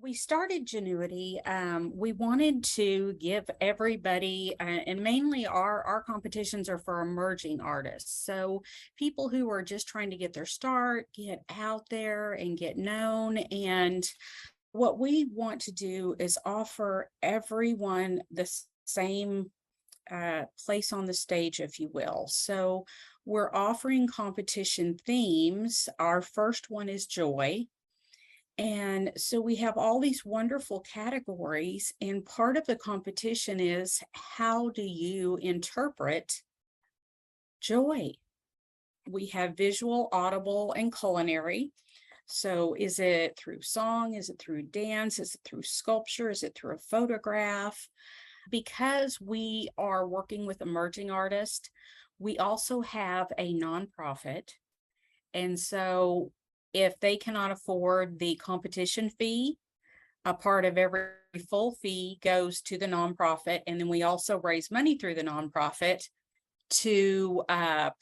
We started Genuity. We wanted to give everybody, and mainly our competitions are for emerging artists. So people who are just trying to get their start, get out there and get known. And what we want to do is offer everyone the same place on the stage, if you will. So we're offering competition themes. Our first one is joy. And so we have all these wonderful categories, and part of the competition is how do you interpret joy? We have visual, audible, and culinary. So is it through song? Is it through dance? Is it through sculpture? Is it through a photograph? Because we are working with emerging artists, we also have a nonprofit. And so if they cannot afford the competition fee, a part of every full fee goes to the nonprofit. And then we also raise money through the nonprofit to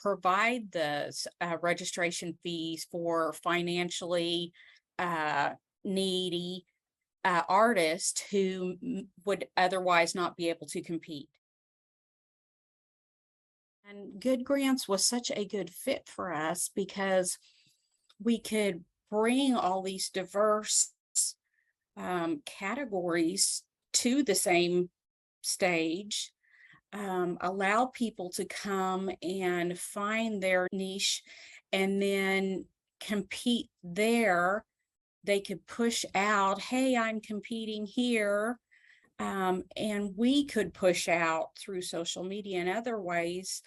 provide the registration fees for financially needy artists who would otherwise not be able to compete. And Good Grants was such a good fit for us because we could bring all these diverse categories to the same stage, allow people to come and find their niche and then compete there. They could push out, hey, I'm competing here. And we could push out through social media and other ways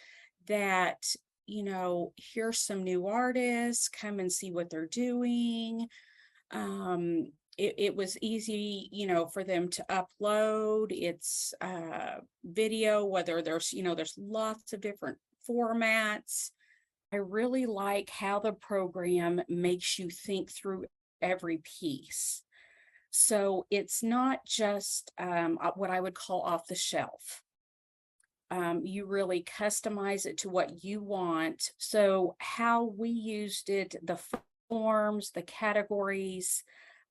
that, here's some new artists, come and see what they're doing. It was easy, for them to upload its video, whether there's lots of different formats. I really like how the program makes you think through every piece. So it's not just what I would call off the shelf. You really customize it to what you want. So how we used it, the forms, the categories.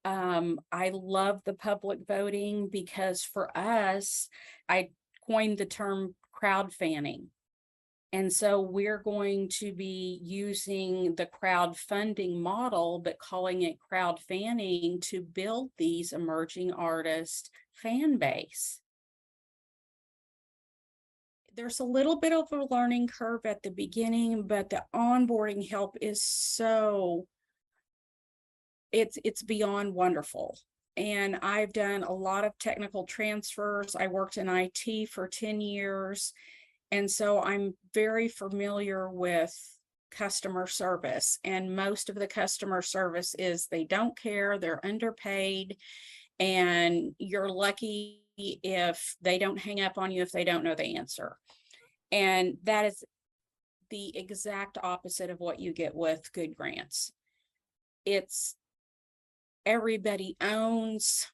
I love the public voting because for us, I coined the term crowd fanning. And so we're going to be using the crowdfunding model, but calling it crowd fanning to build these emerging artist fan base. There's a little bit of a learning curve at the beginning, but the onboarding help is it's beyond wonderful. And I've done a lot of technical transfers. I worked in IT for 10 years. And so I'm very familiar with customer service. And most of the customer service is they don't care, they're underpaid, and you're lucky if they don't hang up on you if they don't know the answer. And that is the exact opposite of what you get with Good Grants. It's everybody owns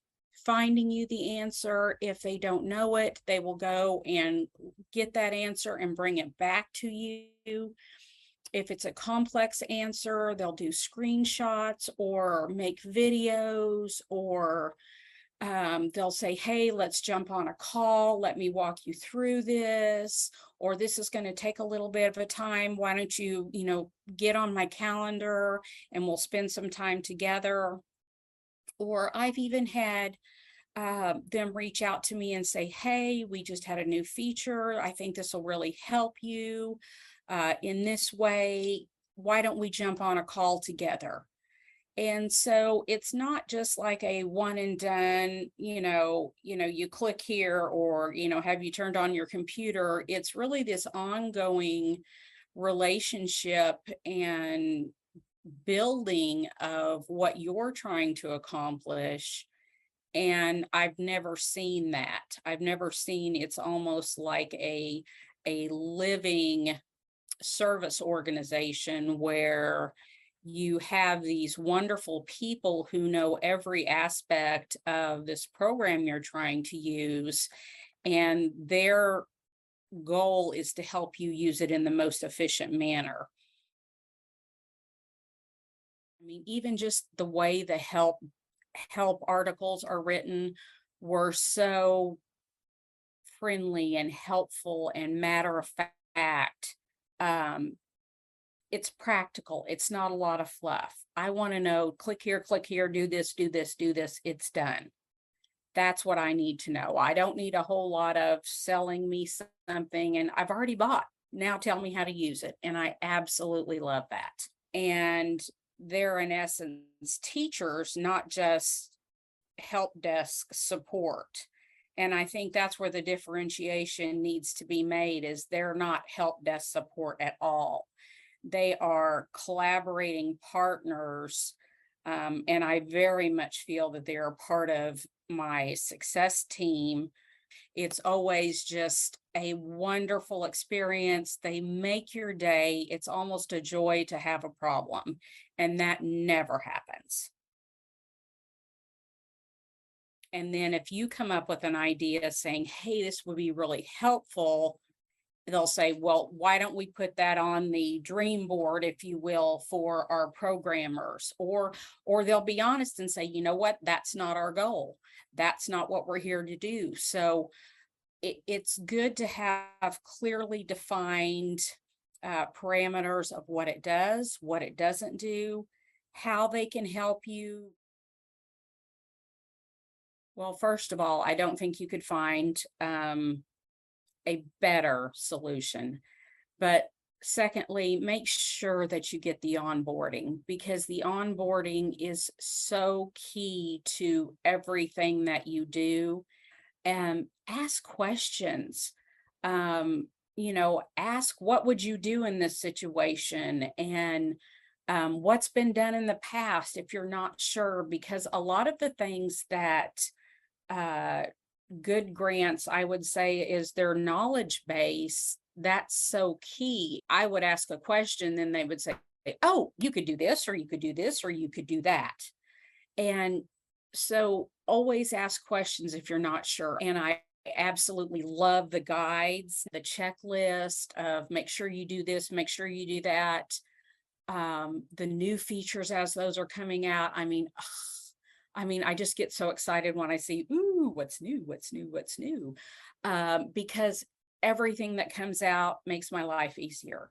finding you the answer. If they don't know it, they will go and get that answer and bring it back to you. If it's a complex answer, they'll do screenshots or make videos, or they'll say, hey, let's jump on a call. Let me walk you through this, or this is going to take a little bit of a time. Why don't you, get on my calendar and we'll spend some time together. Or I've even had them reach out to me and say, hey, we just had a new feature. I think this will really help you in this way. Why don't we jump on a call together? And so it's not just like a one and done, you click here, or, have you turned on your computer? It's really this ongoing relationship and building of what you're trying to accomplish. And I've never seen that. I've never seen, it's almost like a living service organization where you have these wonderful people who know every aspect of this program you're trying to use, and their goal is to help you use it in the most efficient manner. I mean, even just the way the help help articles are written were so friendly and helpful and matter of fact. Um, it's practical. It's not a lot of fluff. I want to know, click here, do this, do this, do this. It's done. That's what I need to know. I don't need a whole lot of selling me something and I've already bought. Now tell me how to use it. And I absolutely love that. And they're in essence teachers, not just help desk support. And I think that's where the differentiation needs to be made is they're not help desk support at all. They are collaborating partners. And I very much feel that they're a part of my success team. It's always just a wonderful experience. They make your day. It's almost a joy to have a problem, and that never happens. And then if you come up with an idea saying, hey, this would be really helpful, they'll say, well, why don't we put that on the dream board, if you will, for our programmers? Or they'll be honest and say, you know what, that's not our goal. That's not what we're here to do. So it's good to have clearly defined parameters of what it does, what it doesn't do, how they can help you. Well, first of all, I don't think you could find a better solution. But secondly, make sure that you get the onboarding, because the onboarding is so key to everything that you do. And ask questions. Ask what would you do in this situation, and what's been done in the past if you're not sure, because a lot of the things that uh, good grants, I would say, is their knowledge base. That's so key. I would ask a question, then they would say, oh, you could do this, or you could do this, or you could do that. And so always ask questions if you're not sure. And I absolutely love the guides, the checklist of make sure you do this, make sure you do that. The new features as those are coming out. I just get so excited when I see, ooh, what's new, what's new, what's new. Because everything that comes out makes my life easier.